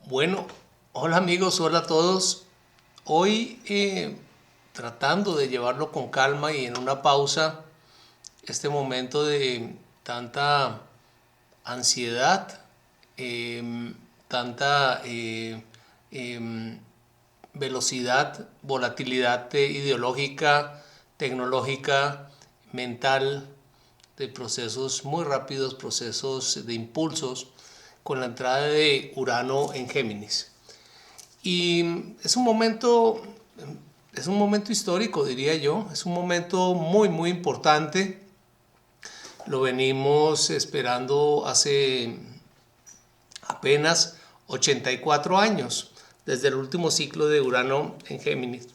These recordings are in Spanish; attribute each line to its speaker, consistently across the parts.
Speaker 1: Bueno, hola amigos, hola a todos. Hoy tratando de llevarlo con calma y en una pausa, este momento de tanta ansiedad, tanta em, velocidad, volatilidad ideológica, tecnológica, mental, de procesos muy rápidos, procesos de impulsos, con la entrada de Urano en Géminis. Y es un momento histórico, diría yo, es un momento muy importante. Lo venimos esperando hace apenas 84 años, desde el último ciclo de Urano en Géminis,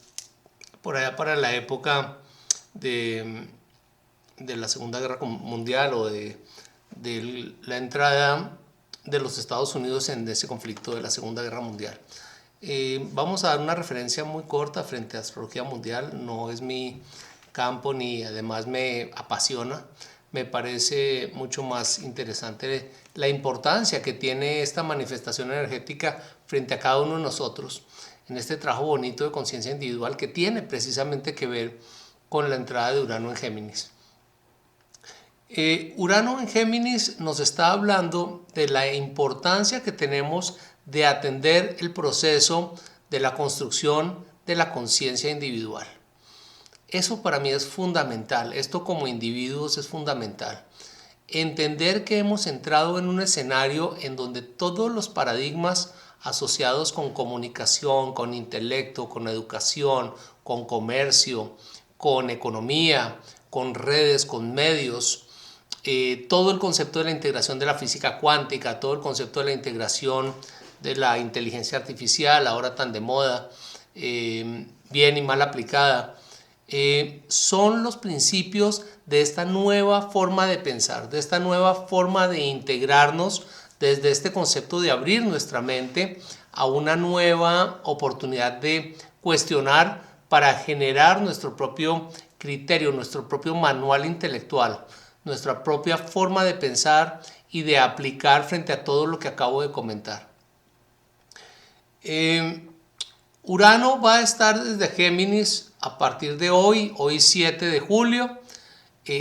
Speaker 1: por allá para la época de, de la Segunda Guerra Mundial o de la entrada de los Estados Unidos en ese conflicto de la Segunda Guerra Mundial. Vamos a dar una referencia muy corta frente a astrología mundial. No es mi campo ni además me apasiona. Me parece mucho más interesante la importancia que tiene esta manifestación energética frente a cada uno de nosotros en este trabajo bonito de conciencia individual que tiene precisamente que ver con la entrada de Urano en Géminis. Urano en Géminis nos está hablando de la importancia que tenemos de atender el proceso de la construcción de la conciencia individual. Eso para mí es fundamental, esto como individuos es fundamental. Entender que hemos entrado en un escenario en donde todos los paradigmas asociados con comunicación, con intelecto, con educación, con comercio, con economía, con redes, con medios, todo el concepto de la integración de la física cuántica, todo el concepto de la integración de la inteligencia artificial, ahora tan de moda, bien y mal aplicada, son los principios de esta nueva forma de pensar, de esta nueva forma de integrarnos desde este concepto de abrir nuestra mente a una nueva oportunidad de cuestionar para generar nuestro propio criterio, nuestro propio manual intelectual, nuestra propia forma de pensar y de aplicar frente a todo lo que acabo de comentar. Urano va a estar desde Géminis a partir de hoy 7 de julio.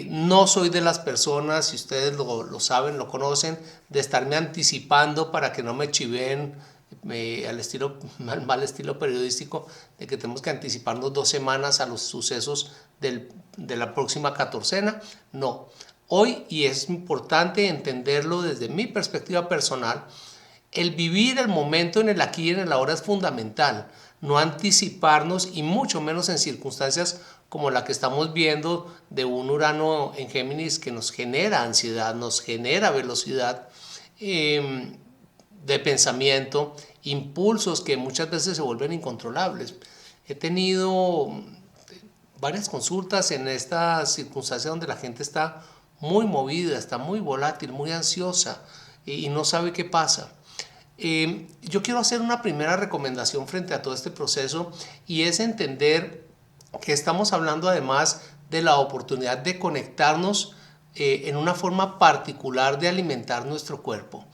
Speaker 1: No soy de las personas, si ustedes lo saben, lo conocen, de estarme anticipando para que no me chiveen al mal estilo periodístico de que tenemos que anticiparnos 2 semanas a los sucesos de la próxima catorcena. No, hoy, y es importante entenderlo desde mi perspectiva personal, el vivir el momento en el aquí y en el ahora es fundamental, no anticiparnos y mucho menos en circunstancias como la que estamos viendo de un Urano en Géminis que nos genera ansiedad, nos genera velocidad de pensamiento, impulsos que muchas veces se vuelven incontrolables. He tenido varias consultas en estas circunstancias donde la gente está muy movida, está muy volátil, muy ansiosa y no sabe qué pasa. Yo quiero hacer una primera recomendación frente a todo este proceso y es entender que estamos hablando además de la oportunidad de conectarnos en una forma particular de alimentar nuestro cuerpo,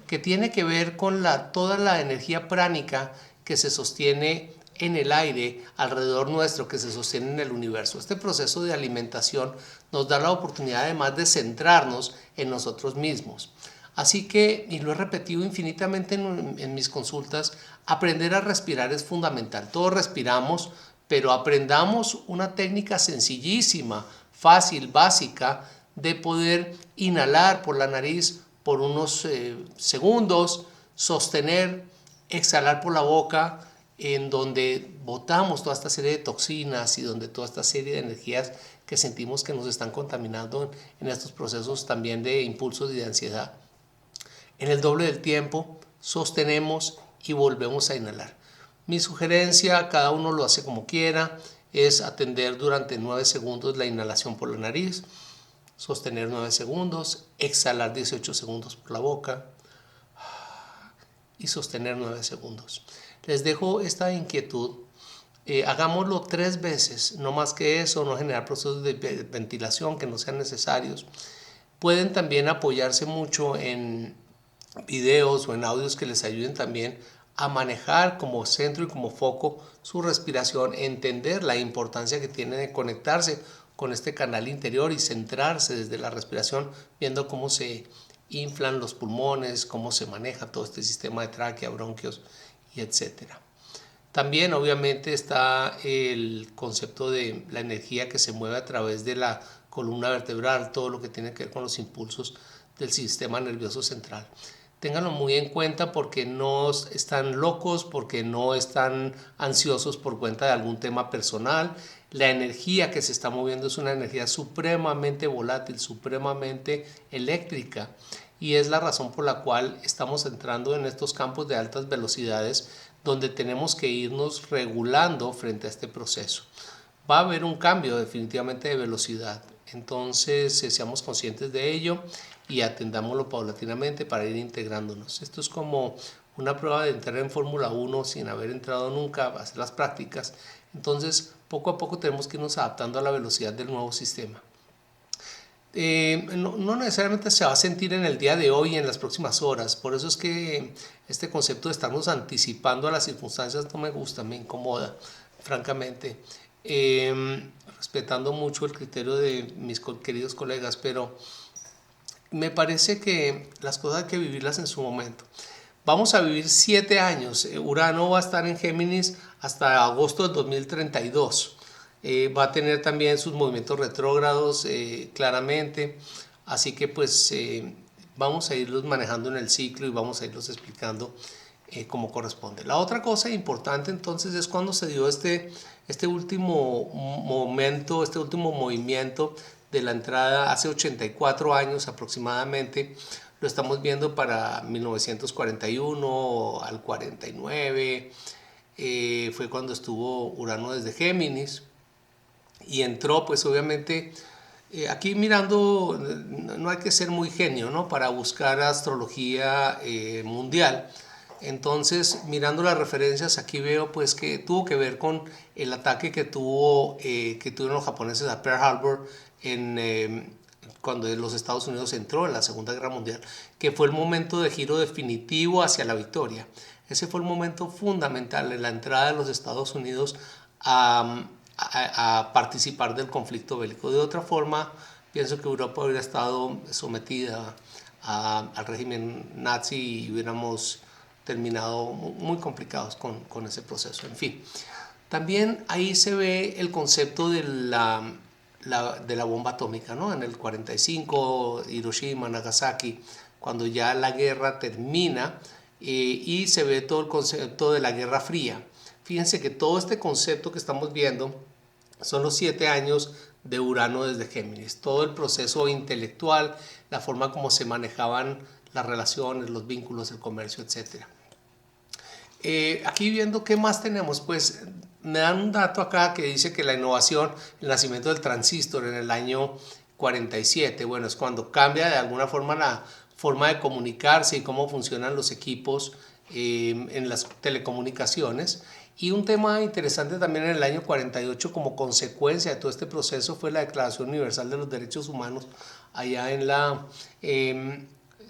Speaker 1: que tiene que ver con toda la energía pránica que se sostiene en el aire alrededor nuestro, que se sostiene en el universo. Este proceso de alimentación nos da la oportunidad además de centrarnos en nosotros mismos. Así que, y lo he repetido infinitamente en mis consultas, aprender a respirar es fundamental. Todos respiramos, pero aprendamos una técnica sencillísima, fácil, básica, de poder inhalar por la nariz por unos segundos, sostener, exhalar por la boca, en donde botamos toda esta serie de toxinas y donde toda esta serie de energías que sentimos que nos están contaminando en estos procesos también de impulsos y de ansiedad. En el doble del tiempo sostenemos y volvemos a inhalar. Mi sugerencia, cada uno lo hace como quiera, es atender durante 9 segundos la inhalación por la nariz, sostener 9 segundos, exhalar 18 segundos por la boca y sostener 9 segundos. Les dejo esta inquietud. Hagámoslo 3 veces, no más que eso, no generar procesos de ventilación que no sean necesarios. Pueden también apoyarse mucho en videos o en audios que les ayuden también a manejar como centro y como foco su respiración, entender la importancia que tiene de conectarse con este canal interior y centrarse desde la respiración, viendo cómo se inflan los pulmones, cómo se maneja todo este sistema de tráquea, bronquios y etcétera. También obviamente está el concepto de la energía que se mueve a través de la columna vertebral, todo lo que tiene que ver con los impulsos del sistema nervioso central. Ténganlo muy en cuenta porque no están locos, porque no están ansiosos por cuenta de algún tema personal. La energía que se está moviendo es una energía supremamente volátil, supremamente eléctrica, y es la razón por la cual estamos entrando en estos campos de altas velocidades donde tenemos que irnos regulando frente a este proceso. Va a haber un cambio definitivamente de velocidad, entonces seamos conscientes de ello y atendámoslo paulatinamente para ir integrándonos. Esto es como una prueba de entrar en Fórmula 1 sin haber entrado nunca, a hacer las prácticas. Entonces, poco a poco tenemos que irnos adaptando a la velocidad del nuevo sistema. No necesariamente se va a sentir en el día de hoy y en las próximas horas. Por eso es que este concepto de estarnos anticipando a las circunstancias no me gusta, me incomoda, francamente. Respetando mucho el criterio de mis queridos colegas, pero me parece que las cosas hay que vivirlas en su momento. Vamos a vivir 7 años. Urano va a estar en Géminis hasta agosto del 2032. Va a tener también sus movimientos retrógrados claramente. Así que pues vamos a irlos manejando en el ciclo y vamos a irlos explicando como corresponde. La otra cosa importante entonces es cuando se dio este último momento, este último movimiento de la entrada hace 84 años aproximadamente. Lo estamos viendo para 1941 al 49. Fue cuando estuvo Urano desde Géminis y entró pues obviamente aquí mirando, no hay que ser muy genio, ¿no?, para buscar astrología mundial. Entonces, mirando las referencias, aquí veo pues que tuvo que ver con el ataque que tuvieron los japoneses a Pearl Harbor cuando los Estados Unidos entró en la Segunda Guerra Mundial, que fue el momento de giro definitivo hacia la victoria. Ese fue el momento fundamental en la entrada de los Estados Unidos a participar del conflicto bélico. De otra forma, pienso que Europa hubiera estado sometida al régimen nazi y hubiéramos terminado muy complicados con ese proceso. En fin, también ahí se ve el concepto de la bomba atómica, ¿no? En el 45, Hiroshima, Nagasaki, cuando ya la guerra termina y se ve todo el concepto de la Guerra Fría. Fíjense que todo este concepto que estamos viendo son los 7 años de Urano desde Géminis. Todo el proceso intelectual, la forma como se manejaban las relaciones, los vínculos, el comercio, etc. Aquí viendo qué más tenemos, pues me dan un dato acá que dice que la innovación, el nacimiento del transistor en el año 47, bueno, es cuando cambia de alguna forma la forma de comunicarse y cómo funcionan los equipos en las telecomunicaciones. Y un tema interesante también en el año 48 como consecuencia de todo este proceso fue la Declaración Universal de los Derechos Humanos allá en la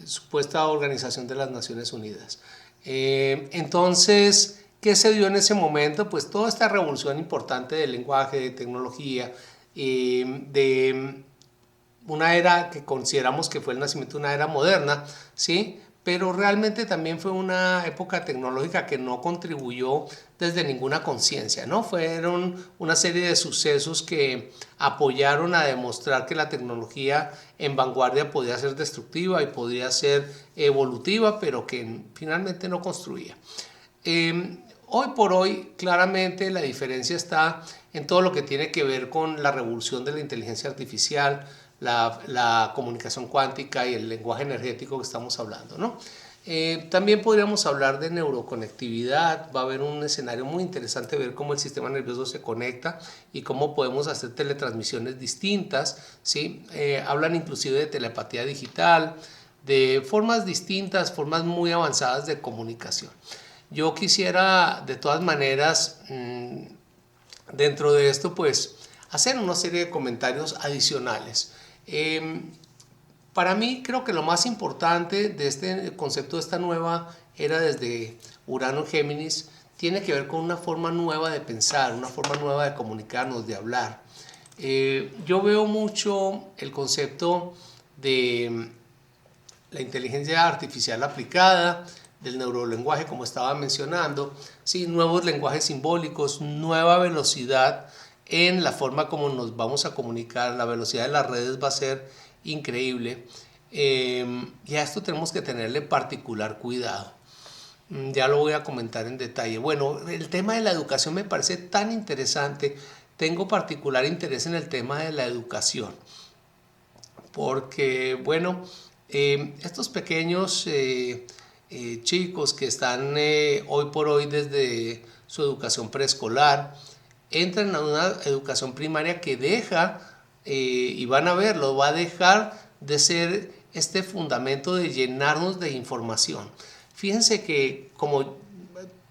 Speaker 1: supuesta Organización de las Naciones Unidas. Entonces, ¿qué se dio en ese momento? Pues toda esta revolución importante del lenguaje, de tecnología, de una era que consideramos que fue el nacimiento de una era moderna, ¿sí? Pero realmente también fue una época tecnológica que no contribuyó desde ninguna conciencia, ¿no? Fueron una serie de sucesos que apoyaron a demostrar que la tecnología en vanguardia podía ser destructiva y podía ser evolutiva, pero que finalmente no construía. Hoy por hoy, claramente la diferencia está en todo lo que tiene que ver con la revolución de la inteligencia artificial, la comunicación cuántica y el lenguaje energético que estamos hablando, ¿no? También podríamos hablar de neuroconectividad. Va a haber un escenario muy interesante, ver cómo el sistema nervioso se conecta y cómo podemos hacer teletransmisiones distintas, ¿sí? Hablan inclusive de telepatía digital, de formas distintas, formas muy avanzadas de comunicación. Yo quisiera de todas maneras dentro de esto pues hacer una serie de comentarios adicionales. Para mí creo que lo más importante de este concepto de esta nueva era desde Urano en Géminis, tiene que ver con una forma nueva de pensar, una forma nueva de comunicarnos, de hablar. Yo veo mucho el concepto de la inteligencia artificial aplicada, del neurolenguaje, como estaba mencionando, ¿sí? Nuevos lenguajes simbólicos, nueva velocidad en la forma como nos vamos a comunicar. La velocidad de las redes va a ser increíble. Y a esto tenemos que tenerle particular cuidado. Ya lo voy a comentar en detalle. Bueno, el tema de la educación me parece tan interesante. Tengo particular interés en el tema de la educación. Porque, bueno, estos pequeños chicos que están hoy por hoy desde su educación preescolar, entran a una educación primaria que deja, y van a verlo, va a dejar de ser este fundamento de llenarnos de información. Fíjense que como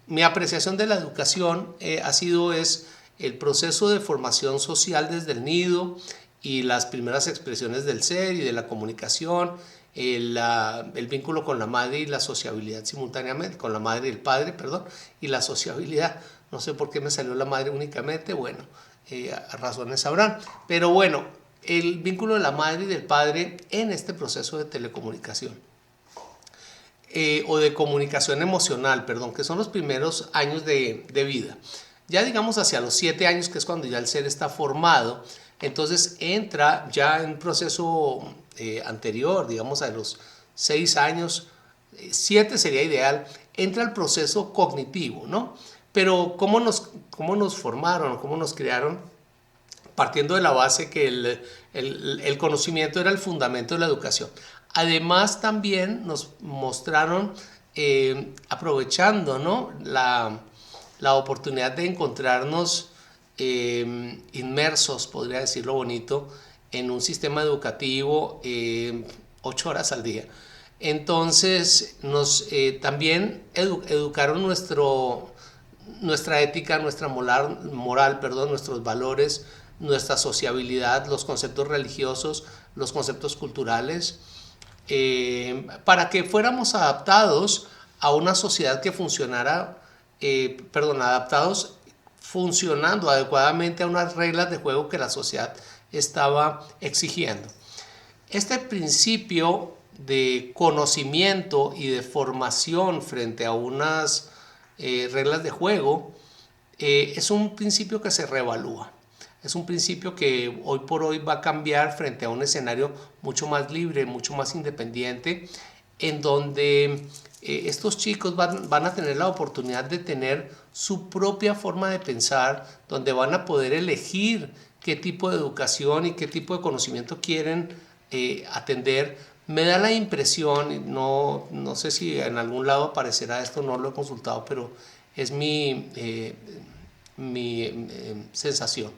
Speaker 1: mi apreciación de la educación es el proceso de formación social desde el nido y las primeras expresiones del ser y de la comunicación, el vínculo con la madre y la sociabilidad simultáneamente, con la madre y el padre, perdón, y la sociabilidad. No sé por qué me salió la madre únicamente, bueno, razones sabrán. Pero bueno, el vínculo de la madre y del padre en este proceso de telecomunicación. O de comunicación emocional, perdón, que son los primeros años de vida. Ya digamos hacia los 7 años, que es cuando ya el ser está formado, entonces entra ya en un proceso anterior, digamos a los 6 años, 7 sería ideal, entra el proceso cognitivo, ¿no? Pero cómo nos formaron, cómo nos crearon, partiendo de la base que el conocimiento era el fundamento de la educación. Además también nos mostraron, aprovechando, ¿no?, la oportunidad de encontrarnos inmersos, podría decirlo bonito, en un sistema educativo 8 horas al día. Entonces también educaron nuestra ética, nuestra moral, perdón, nuestros valores, nuestra sociabilidad, los conceptos religiosos, los conceptos culturales, para que fuéramos adaptados a una sociedad que funcionara, adaptados funcionando adecuadamente a unas reglas de juego que la sociedad estaba exigiendo. Este principio de conocimiento y de formación frente a unas reglas de juego es un principio que se reevalúa. Es un principio que hoy por hoy va a cambiar frente a un escenario mucho más libre, mucho más independiente, en donde estos chicos van a tener la oportunidad de tener su propia forma de pensar, donde van a poder elegir qué tipo de educación y qué tipo de conocimiento quieren atender. Me da la impresión, no sé si en algún lado aparecerá esto, no lo he consultado, pero es mi sensación,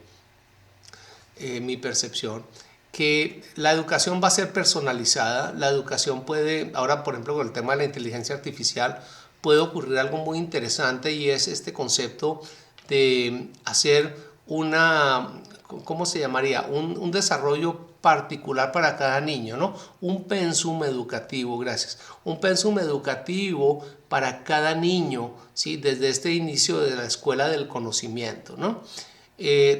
Speaker 1: mi percepción, que la educación va a ser personalizada. La educación puede, ahora por ejemplo con el tema de la inteligencia artificial, puede ocurrir algo muy interesante, y es este concepto de hacer ¿cómo se llamaría? Un desarrollo particular para cada niño, ¿no? Un pensum educativo, gracias. Un pensum educativo para cada niño, ¿sí? Desde este inicio de la escuela del conocimiento, ¿no?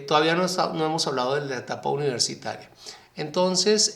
Speaker 1: Todavía no hemos hablado de la etapa universitaria. Entonces,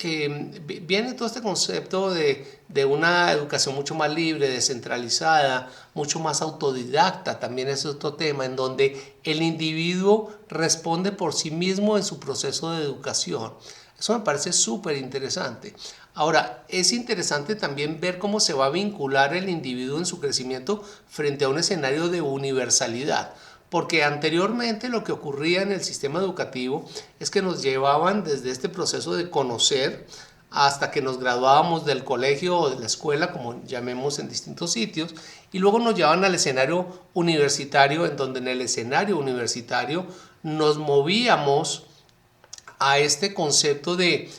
Speaker 1: viene todo este concepto de una educación mucho más libre, descentralizada, mucho más autodidacta. También es otro tema en donde el individuo responde por sí mismo en su proceso de educación. Eso me parece súper interesante. Ahora, es interesante también ver cómo se va a vincular el individuo en su crecimiento frente a un escenario de universalidad. Porque anteriormente lo que ocurría en el sistema educativo es que nos llevaban desde este proceso de conocer hasta que nos graduábamos del colegio o de la escuela, como llamemos en distintos sitios, y luego nos llevaban al escenario universitario, en donde en el escenario universitario nos movíamos a este concepto de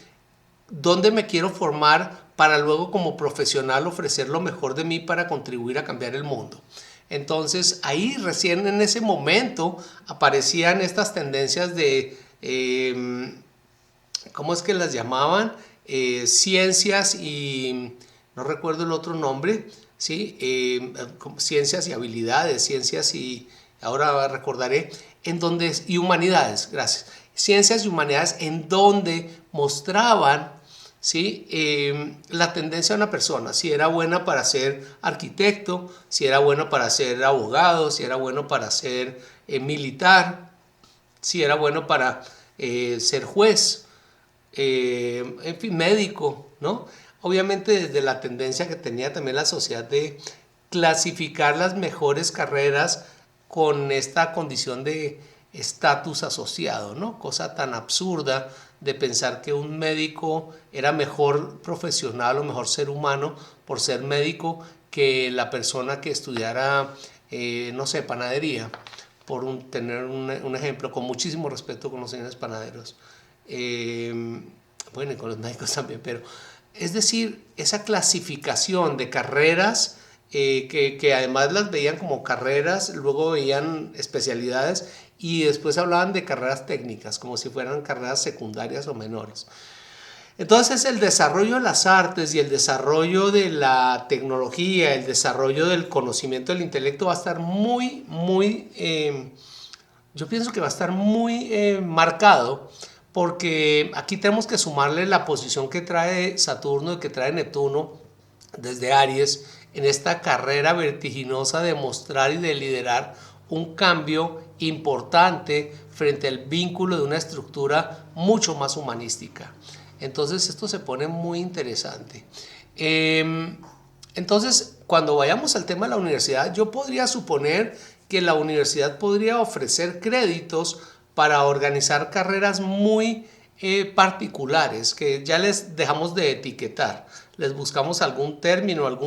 Speaker 1: dónde me quiero formar para luego como profesional ofrecer lo mejor de mí para contribuir a cambiar el mundo. Entonces ahí recién en ese momento aparecían estas tendencias de, ¿cómo es que las llamaban? Ciencias y no recuerdo el otro nombre, ¿sí? Ciencias y habilidades, ciencias y, ahora recordaré, y humanidades, gracias. Ciencias y humanidades en donde mostraban, ¿sí? La tendencia de una persona, si era buena para ser arquitecto, si era bueno para ser abogado, si era bueno para ser militar, si era bueno para ser juez, en fin, médico, ¿no? Obviamente desde la tendencia que tenía también la sociedad de clasificar las mejores carreras con esta condición de estatus asociado, ¿no? Cosa tan absurda de pensar que un médico era mejor profesional o mejor ser humano por ser médico que la persona que estudiara, no sé, panadería, tener un ejemplo, con muchísimo respeto con los señores panaderos. Bueno, y con los médicos también, pero es decir, esa clasificación de carreras que además las veían como carreras, luego veían especialidades y después hablaban de carreras técnicas, como si fueran carreras secundarias o menores. Entonces el desarrollo de las artes y el desarrollo de la tecnología, el desarrollo del conocimiento del intelecto va a estar yo pienso que va a estar muy marcado, porque aquí tenemos que sumarle la posición que trae Saturno y que trae Neptuno desde Aries en esta carrera vertiginosa de mostrar y de liderar un cambio importante frente al vínculo de una estructura mucho más humanística. Entonces esto se pone muy interesante. Entonces, cuando vayamos al tema de la universidad, yo podría suponer que la universidad podría ofrecer créditos para organizar carreras muy particulares, que ya les dejamos de etiquetar. Les buscamos algún término, no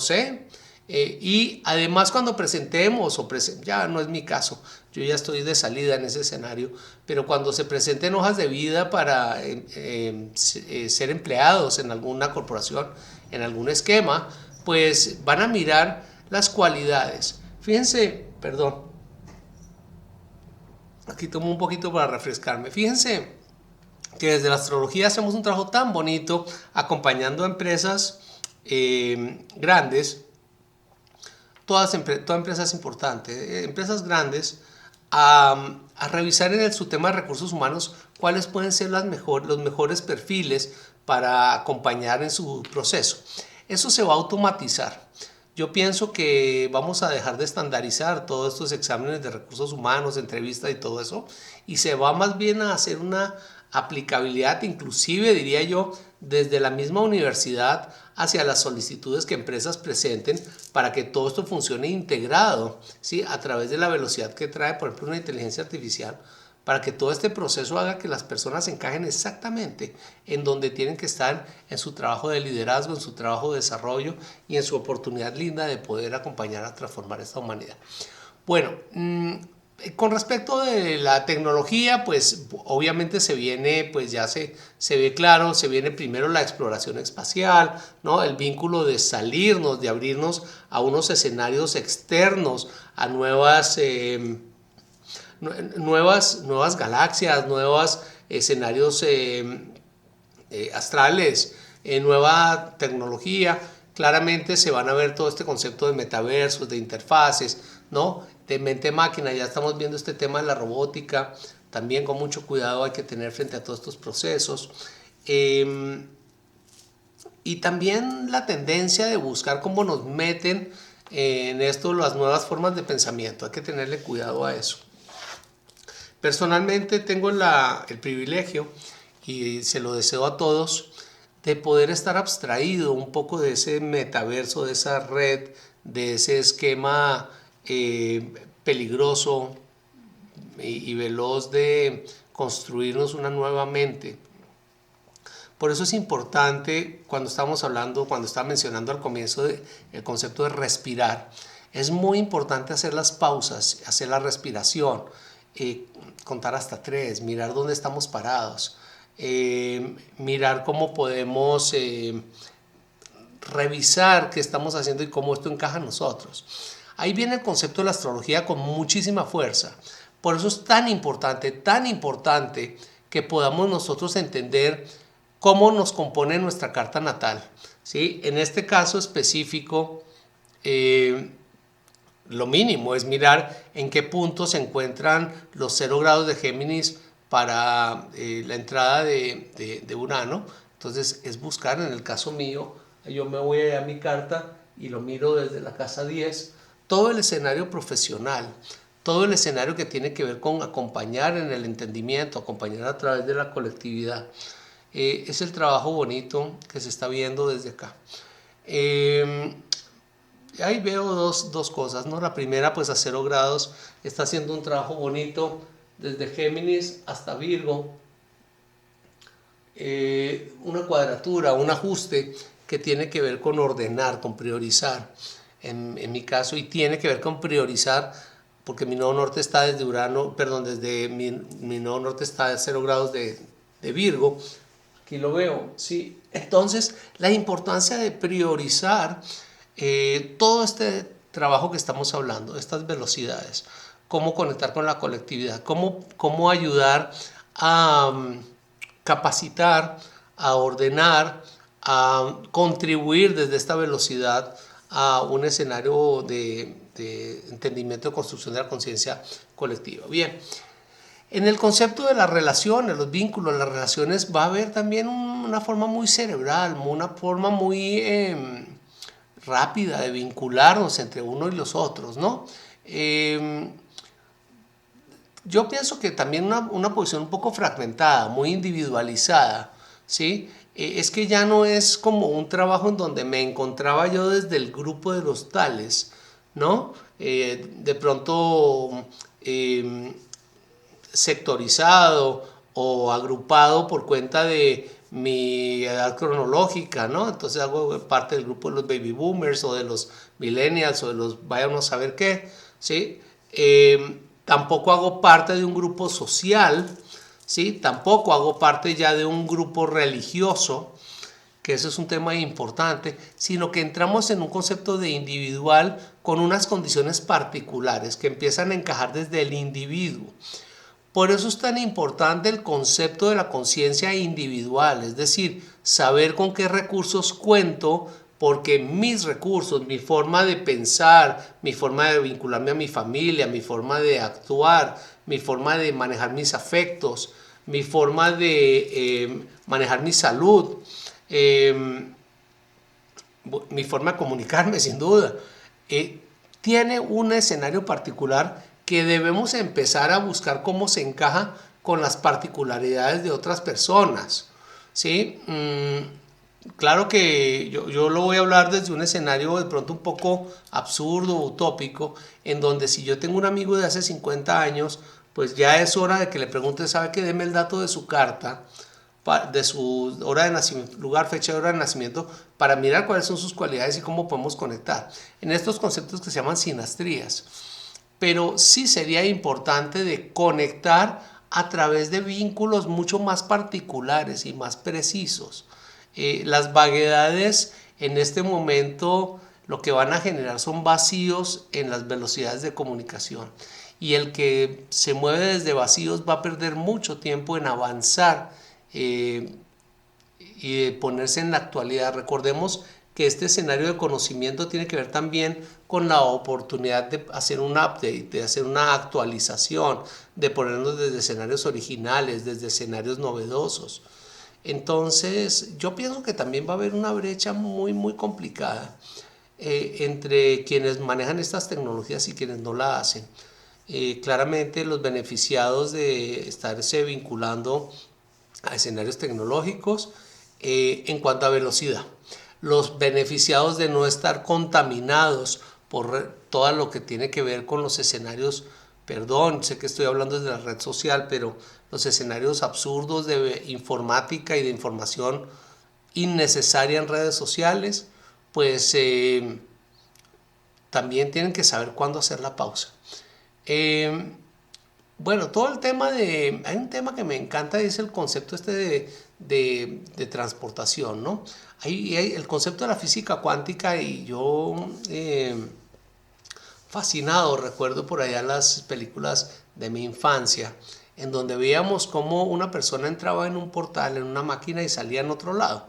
Speaker 1: sé. Y además cuando presentemos, ya no es mi caso, yo ya estoy de salida en ese escenario, pero cuando se presenten hojas de vida para ser empleados en alguna corporación, en algún esquema, pues van a mirar las cualidades. Fíjense, perdón, aquí tomo un poquito para refrescarme. Fíjense que desde la astrología hacemos un trabajo tan bonito acompañando a empresas grandes, todas empresas importantes, empresas grandes, a revisar en su tema de recursos humanos cuáles pueden ser los mejores perfiles para acompañar en su proceso. Eso se va a automatizar. Yo pienso que vamos a dejar de estandarizar todos estos exámenes de recursos humanos, entrevistas y todo eso, y se va más bien a hacer una aplicabilidad, inclusive diría yo, desde la misma universidad hacia las solicitudes que empresas presenten para que todo esto funcione integrado, ¿sí? A través de la velocidad que trae, por ejemplo, una inteligencia artificial, para que todo este proceso haga que las personas encajen exactamente en donde tienen que estar en su trabajo de liderazgo, en su trabajo de desarrollo y en su oportunidad linda de poder acompañar a transformar esta humanidad. Bueno, con respecto de la tecnología, pues obviamente se viene, pues ya se ve claro, se viene primero la exploración espacial, ¿no? El vínculo de salirnos, de abrirnos a unos escenarios externos, a nuevas galaxias, nuevos escenarios astrales, nueva tecnología. Claramente se van a ver todo este concepto de metaversos, de interfaces, ¿no? De mente-máquina. Ya estamos viendo este tema de la robótica. También con mucho cuidado hay que tener frente a todos estos procesos. Y también la tendencia de buscar cómo nos meten en esto las nuevas formas de pensamiento. Hay que tenerle cuidado a eso. Personalmente tengo el privilegio, y se lo deseo a todos, de poder estar abstraído un poco de ese metaverso, de esa red, de ese esquema peligroso y veloz de construirnos una nueva mente. Por eso es importante, cuando estaba mencionando al comienzo el concepto de respirar, es muy importante hacer las pausas, hacer la respiración, contar hasta 3, mirar dónde estamos parados, mirar cómo podemos revisar qué estamos haciendo y cómo esto encaja en nosotros. Ahí viene el concepto de la astrología con muchísima fuerza. Por eso es tan importante que podamos nosotros entender cómo nos compone nuestra carta natal, ¿sí? En este caso específico, lo mínimo es mirar en qué punto se encuentran los 0 grados de Géminis para la entrada de Urano. Entonces es buscar, en el caso mío, yo me voy a mi carta y lo miro desde la casa 10, todo el escenario profesional, todo el escenario que tiene que ver con acompañar en el entendimiento, acompañar a través de la colectividad. Es el trabajo bonito que se está viendo desde acá. Ahí veo dos cosas, ¿no? La primera, pues a 0 grados, está haciendo un trabajo bonito desde Géminis hasta Virgo. Una cuadratura, un ajuste que tiene que ver con ordenar, con priorizar, en mi caso, y tiene que ver con priorizar, porque mi nodo norte está desde Urano, perdón, desde mi nodo norte está a 0 grados de Virgo. Aquí lo veo, ¿sí? Entonces, la importancia de priorizar todo este trabajo que estamos hablando, estas velocidades, cómo conectar con la colectividad, cómo ayudar a capacitar, a ordenar, a contribuir desde esta velocidad a un escenario de entendimiento de construcción de la conciencia colectiva. Bien. En el concepto de las relaciones, los vínculos, las relaciones, va a haber también una forma muy cerebral, una forma muy rápida de vincularnos entre uno y los otros, ¿no? Yo pienso que también una posición un poco fragmentada, muy individualizada, ¿sí? Es que ya no es como un trabajo en donde me encontraba yo desde el grupo de los tales, ¿no? De pronto sectorizado o agrupado por cuenta de mi edad cronológica, ¿no? Entonces hago parte del grupo de los baby boomers o de los millennials o de los váyanos a saber qué, ¿sí? Tampoco hago parte de un grupo social, ¿sí? Tampoco hago parte ya de un grupo religioso, que eso es un tema importante, sino que entramos en un concepto de individual con unas condiciones particulares que empiezan a encajar desde el individuo. Por eso es tan importante el concepto de la conciencia individual, es decir, saber con qué recursos cuento, porque mis recursos, mi forma de pensar, mi forma de vincularme a mi familia, mi forma de actuar, mi forma de manejar mis afectos, mi forma de manejar mi salud, mi forma de comunicarme sin duda, tiene un escenario particular que debemos empezar a buscar cómo se encaja con las particularidades de otras personas, ¿sí? Claro que yo lo voy a hablar desde un escenario de pronto un poco absurdo, utópico, en donde si yo tengo un amigo de hace 50 años, pues ya es hora de que le pregunte, ¿sabe qué? Deme el dato de su carta, de su hora de nacimiento, lugar, fecha de hora de nacimiento, para mirar cuáles son sus cualidades y cómo podemos conectar en estos conceptos que se llaman sinastrías. Pero sí sería importante de conectar a través de vínculos mucho más particulares y más precisos. Las vaguedades en este momento lo que van a generar son vacíos en las velocidades de comunicación, y el que se mueve desde vacíos va a perder mucho tiempo en avanzar y de ponerse en la actualidad. Recordemos que este escenario de conocimiento tiene que ver también con la oportunidad de hacer un update, de hacer una actualización, de ponernos desde escenarios originales, desde escenarios novedosos. Entonces, yo pienso que también va a haber una brecha muy complicada entre quienes manejan estas tecnologías y quienes no la hacen. Claramente los beneficiados de estarse vinculando a escenarios tecnológicos en cuanto a velocidad. Los beneficiados de no estar contaminados por todo lo que tiene que ver con los escenarios, perdón, sé que estoy hablando desde la red social, pero los escenarios absurdos de informática y de información innecesaria en redes sociales, pues también tienen que saber cuándo hacer la pausa. Bueno, todo el tema de... Hay un tema que me encanta y es el concepto este de transportación, ¿no? Hay el concepto de la física cuántica, y yo fascinado, recuerdo por allá las películas de mi infancia, en donde veíamos cómo una persona entraba en un portal, en una máquina, y salía en otro lado.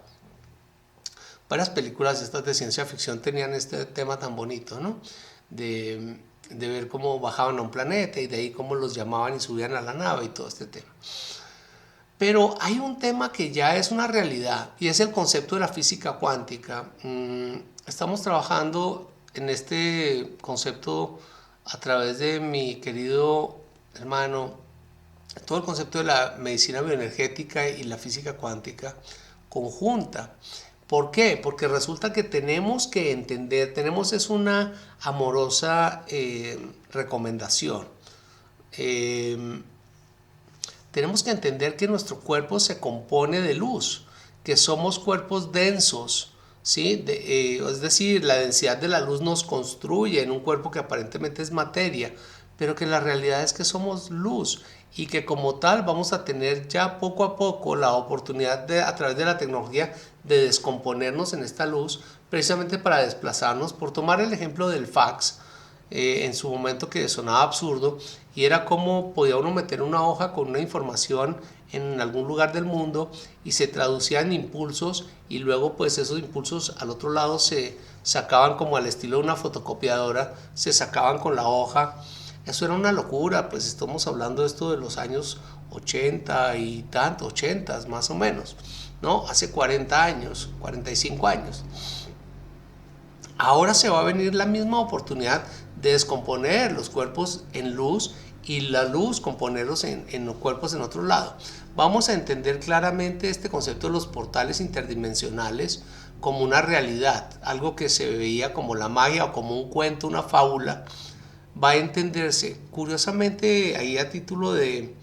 Speaker 1: Varias películas estas de ciencia ficción tenían este tema tan bonito, ¿no? De ver cómo bajaban a un planeta y de ahí cómo los llamaban y subían a la nave y todo este tema. Pero hay un tema que ya es una realidad y es el concepto de la física cuántica. Estamos trabajando en este concepto a través de mi querido hermano, todo el concepto de la medicina bioenergética y la física cuántica conjunta. ¿Por qué? Porque resulta que tenemos que entender, es una amorosa recomendación. Tenemos que entender que nuestro cuerpo se compone de luz, que somos cuerpos densos, ¿sí? Es decir, la densidad de la luz nos construye en un cuerpo que aparentemente es materia, pero que la realidad es que somos luz y que como tal vamos a tener ya poco a poco la oportunidad de, a través de la tecnología, de descomponernos en esta luz, precisamente para desplazarnos. Por tomar el ejemplo del fax, en su momento, que sonaba absurdo, y era como podía uno meter una hoja con una información en algún lugar del mundo y se traducía en impulsos, y luego pues esos impulsos al otro lado se sacaban como al estilo de una fotocopiadora, se sacaban con la hoja. Eso era una locura, pues estamos hablando de esto de los años 80 y tanto, 80 más o menos, ¿no? Hace 40 años, 45 años. Ahora se va a venir la misma oportunidad de descomponer los cuerpos en luz y la luz componerlos en los cuerpos en otro lado. Vamos a entender claramente este concepto de los portales interdimensionales como una realidad, algo que se veía como la magia o como un cuento, una fábula. Va a entenderse. Curiosamente, ahí a título de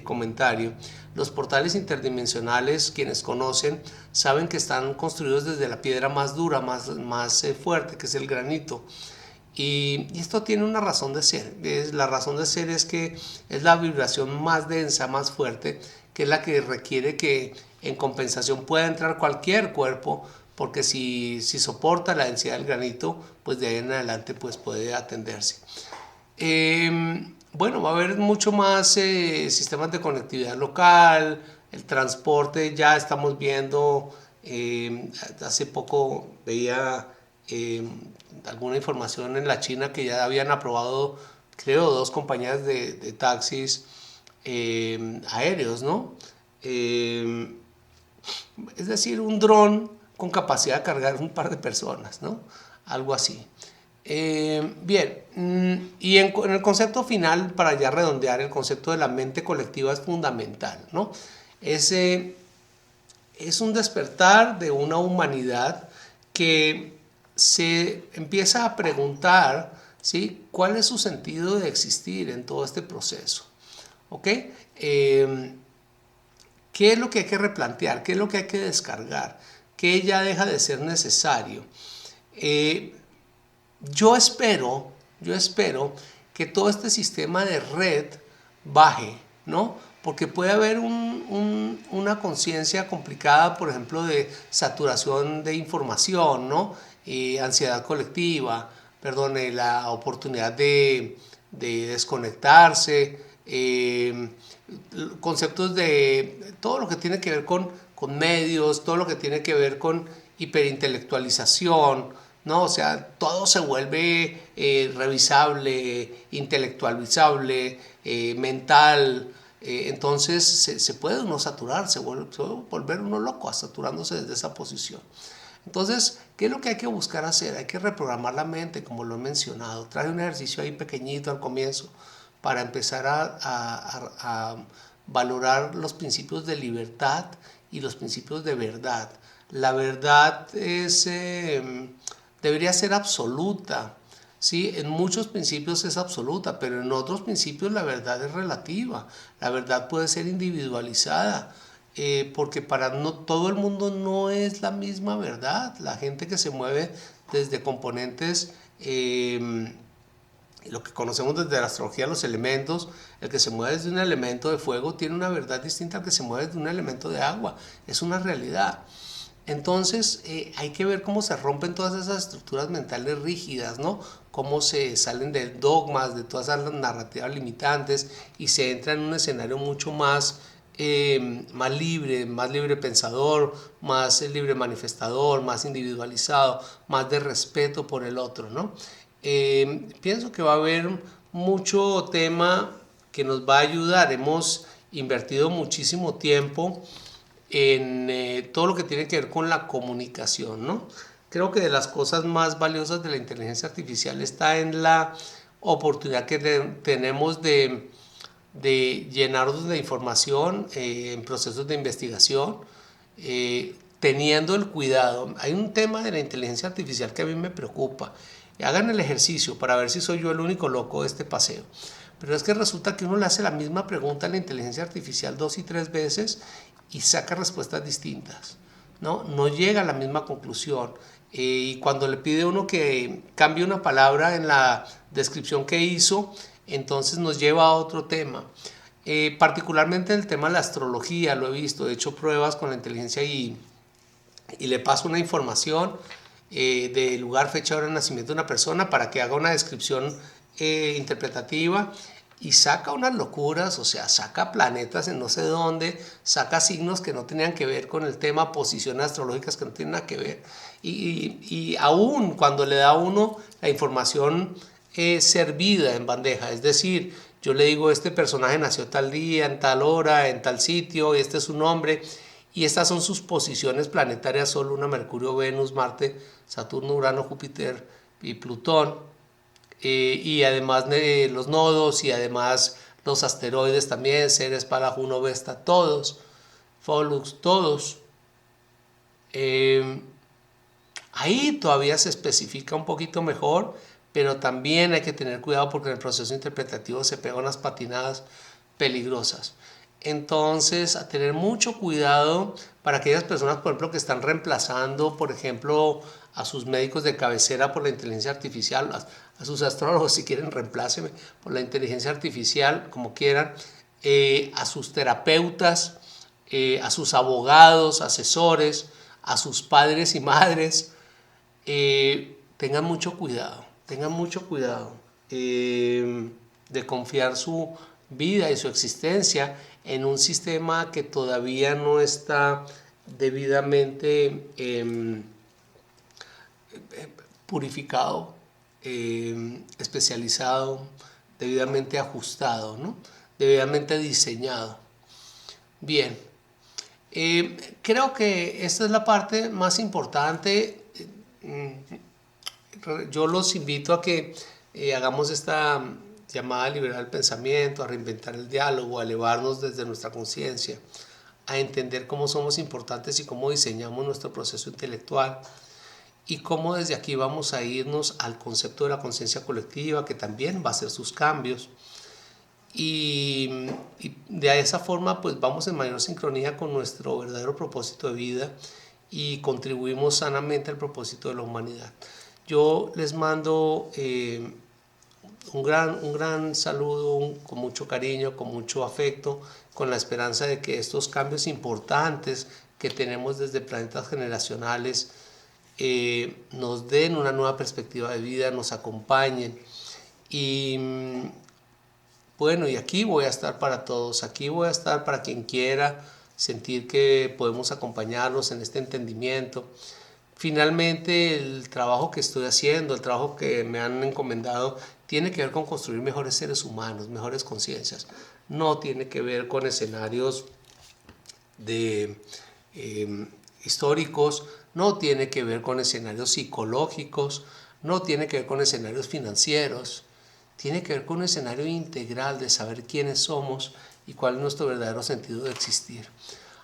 Speaker 1: comentario, los portales interdimensionales, quienes conocen, saben que están construidos desde la piedra más dura, más fuerte, que es el granito. Y esto tiene una razón de ser. La razón de ser es que es la vibración más densa, más fuerte, que es la que requiere que en compensación pueda entrar cualquier cuerpo, porque si soporta la densidad del granito, pues de ahí en adelante pues puede atenderse. Bueno, va a haber mucho más sistemas de conectividad local, el transporte, ya estamos viendo, hace poco veía alguna información en la China que ya habían aprobado, creo, 2 compañías de taxis aéreos, ¿no? Es decir, un dron con capacidad de cargar un par de personas, ¿no? Algo así. Bien, y en el concepto final, para ya redondear, el concepto de la mente colectiva es fundamental, ¿no? Es un despertar de una humanidad que se empieza a preguntar, ¿sí?, cuál es su sentido de existir en todo este proceso, ¿ok? ¿Qué es lo que hay que replantear? ¿Qué es lo que hay que descargar? ¿Qué ya deja de ser necesario? Yo espero que todo este sistema de red baje, ¿no? Porque puede haber una conciencia complicada, por ejemplo, de saturación de información, ¿no? Ansiedad colectiva, perdón, la oportunidad de desconectarse, conceptos de todo lo que tiene que ver con medios, todo lo que tiene que ver con hiperintelectualización, ¿no? O sea, todo se vuelve revisable, intelectualizable, mental. Entonces se puede uno saturar, se puede volver uno loco saturándose desde esa posición. Entonces, ¿qué es lo que hay que buscar hacer? Hay que reprogramar la mente, como lo he mencionado. Traje un ejercicio ahí pequeñito al comienzo para empezar a valorar los principios de libertad y los principios de verdad. La verdad debería ser absoluta, ¿sí? En muchos principios es absoluta, pero en otros principios la verdad es relativa. La verdad puede ser individualizada, porque para no todo el mundo no es la misma verdad. La gente que se mueve desde componentes, lo que conocemos desde la astrología, los elementos, el que se mueve desde un elemento de fuego tiene una verdad distinta al que se mueve desde un elemento de agua. Es una realidad. Entonces hay que ver cómo se rompen todas esas estructuras mentales rígidas, ¿no? Cómo se salen de dogmas, de todas esas narrativas limitantes, y se entra en un escenario mucho más más libre pensador, más libre manifestador, más individualizado, más de respeto por el otro, ¿no? Pienso que va a haber mucho tema que nos va a ayudar. Hemos invertido muchísimo tiempo en todo lo que tiene que ver con la comunicación, ¿no? Creo que de las cosas más valiosas de la inteligencia artificial está en la oportunidad que tenemos de llenarnos de información en procesos de investigación, teniendo el cuidado. Hay un tema de la inteligencia artificial que a mí me preocupa. Hagan el ejercicio para ver si soy yo el único loco de este paseo. Pero es que resulta que uno le hace la misma pregunta a la inteligencia artificial 2 y 3 veces y saca respuestas distintas. No llega a la misma conclusión. Y cuando le pide uno que cambie una palabra en la descripción que hizo, entonces nos lleva a otro tema. Particularmente el tema de la astrología, lo he visto, he hecho pruebas con la inteligencia y le paso una información de lugar, fecha, hora de nacimiento de una persona para que haga una descripción interpretativa y saca unas locuras, o sea, saca planetas en no sé dónde, saca signos que no tenían que ver con el tema, posiciones astrológicas que no tienen nada que ver. Y aún cuando le da a uno la información servida en bandeja, es decir, yo le digo, este personaje nació tal día, en tal hora, en tal sitio, y este es su nombre, y estas son sus posiciones planetarias: Sol, Luna, Mercurio, Venus, Marte, Saturno, Urano, Júpiter y Plutón, y además los nodos y además los asteroides también, Ceres, Pala, Juno, Vesta, todos, Pollux, todos. Ahí todavía se especifica un poquito mejor, pero también hay que tener cuidado porque en el proceso interpretativo se pegan unas patinadas peligrosas. Entonces, a tener mucho cuidado para aquellas personas, por ejemplo, que están reemplazando, por ejemplo, a sus médicos de cabecera por la inteligencia artificial, a sus astrólogos, si quieren, reempláceme por la inteligencia artificial, como quieran, a sus terapeutas, a sus abogados, asesores, a sus padres y madres. Tengan mucho cuidado de confiar su vida y su existencia en un sistema que todavía no está debidamente purificado, especializado, debidamente ajustado, ¿no? Debidamente diseñado. Bien, creo que esta es la parte más importante. Yo los invito a que hagamos esta llamada a liberar el pensamiento, a reinventar el diálogo, a elevarnos desde nuestra conciencia, a entender cómo somos importantes y cómo diseñamos nuestro proceso intelectual y cómo desde aquí vamos a irnos al concepto de la conciencia colectiva, que también va a hacer sus cambios. Y de esa forma pues vamos en mayor sincronía con nuestro verdadero propósito de vida y contribuimos sanamente al propósito de la humanidad. Yo les mando un gran saludo, con mucho cariño, con mucho afecto, con la esperanza de que estos cambios importantes que tenemos desde planetas generacionales nos den una nueva perspectiva de vida, nos acompañen. Y bueno, y aquí voy a estar para todos, aquí voy a estar para quien quiera sentir que podemos acompañarnos en este entendimiento. Finalmente, el trabajo que estoy haciendo, el trabajo que me han encomendado, tiene que ver con construir mejores seres humanos, mejores conciencias. No tiene que ver con escenarios históricos, no tiene que ver con escenarios psicológicos, no tiene que ver con escenarios financieros. Tiene que ver con un escenario integral de saber quiénes somos y cuál es nuestro verdadero sentido de existir.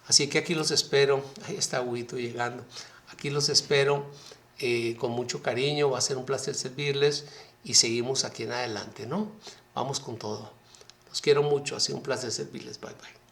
Speaker 1: Así que aquí los espero. Ahí está Huito llegando. Aquí los espero con mucho cariño. Va a ser un placer servirles y seguimos aquí en adelante, ¿no? Vamos con todo. Los quiero mucho. Ha sido un placer servirles. Bye, bye.